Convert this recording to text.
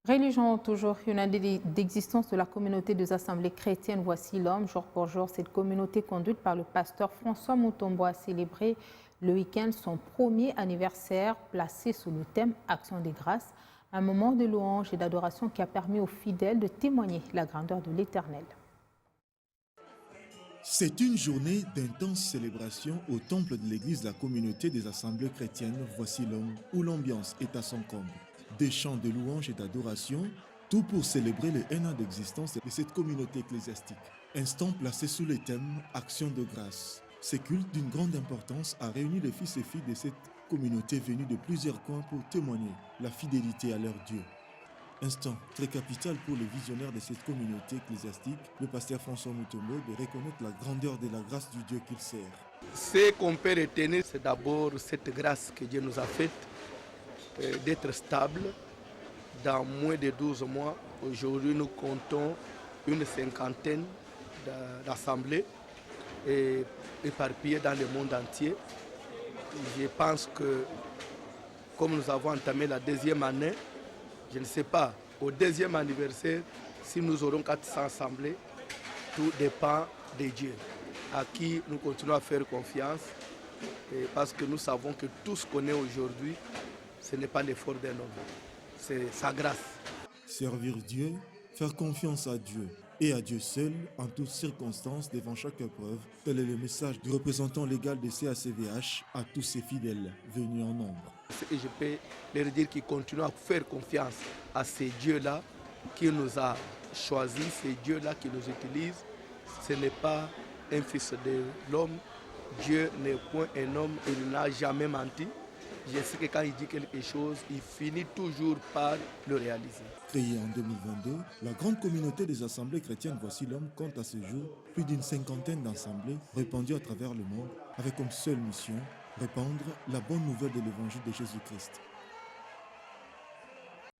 Religion toujours, une année d'existence de la communauté des assemblées chrétiennes. Voici l'homme, jour pour jour. Cette communauté conduite par le pasteur François Mutombo a célébré le week-end son premier anniversaire placé sous le thème Action des grâces, un moment de louange et d'adoration qui a permis aux fidèles de témoigner la grandeur de l'Éternel. C'est une journée d'intense célébration au temple de l'église de la communauté des assemblées chrétiennes. Voici l'homme où l'ambiance est à son comble. Des chants de louange et d'adoration, tout pour célébrer les 1 an d'existence de cette communauté ecclésiastique. Instant placé sous le thème Action de grâce. Ce culte d'une grande importance a réuni les fils et filles de cette communauté venus de plusieurs coins pour témoigner la fidélité à leur Dieu. Instant très capital pour les visionnaires de cette communauté ecclésiastique, le pasteur François Mutombo, de reconnaître la grandeur de la grâce du Dieu qu'il sert. Ce qu'on peut retenir, c'est d'abord cette grâce que Dieu nous a faite d'être stable dans moins de 12 mois. Aujourd'hui, nous comptons une cinquantaine d'assemblées éparpillées dans le monde entier. Je pense que comme nous avons entamé la deuxième année, je ne sais pas, au deuxième anniversaire, si nous aurons 400 assemblées, tout dépend de Dieu, à qui nous continuons à faire confiance, parce que nous savons que tout ce qu'on est aujourd'hui, ce n'est pas l'effort d'un homme, c'est sa grâce. Servir Dieu, faire confiance à Dieu et à Dieu seul en toutes circonstances devant chaque épreuve, tel est le message du représentant légal de CACVH à tous ses fidèles venus en nombre. Et je peux leur dire qu'ils continuent à faire confiance à ces dieux-là qui nous a choisis, ces dieux-là qui nous utilisent. Ce n'est pas un fils de l'homme. Dieu n'est point un homme, il n'a jamais menti. Je sais que quand il dit quelque chose, il finit toujours par le réaliser. Créée en 2022, la grande communauté des assemblées chrétiennes Voici l'homme compte à ce jour plus d'une cinquantaine d'assemblées répandues à travers le monde avec comme seule mission répandre la bonne nouvelle de l'évangile de Jésus-Christ.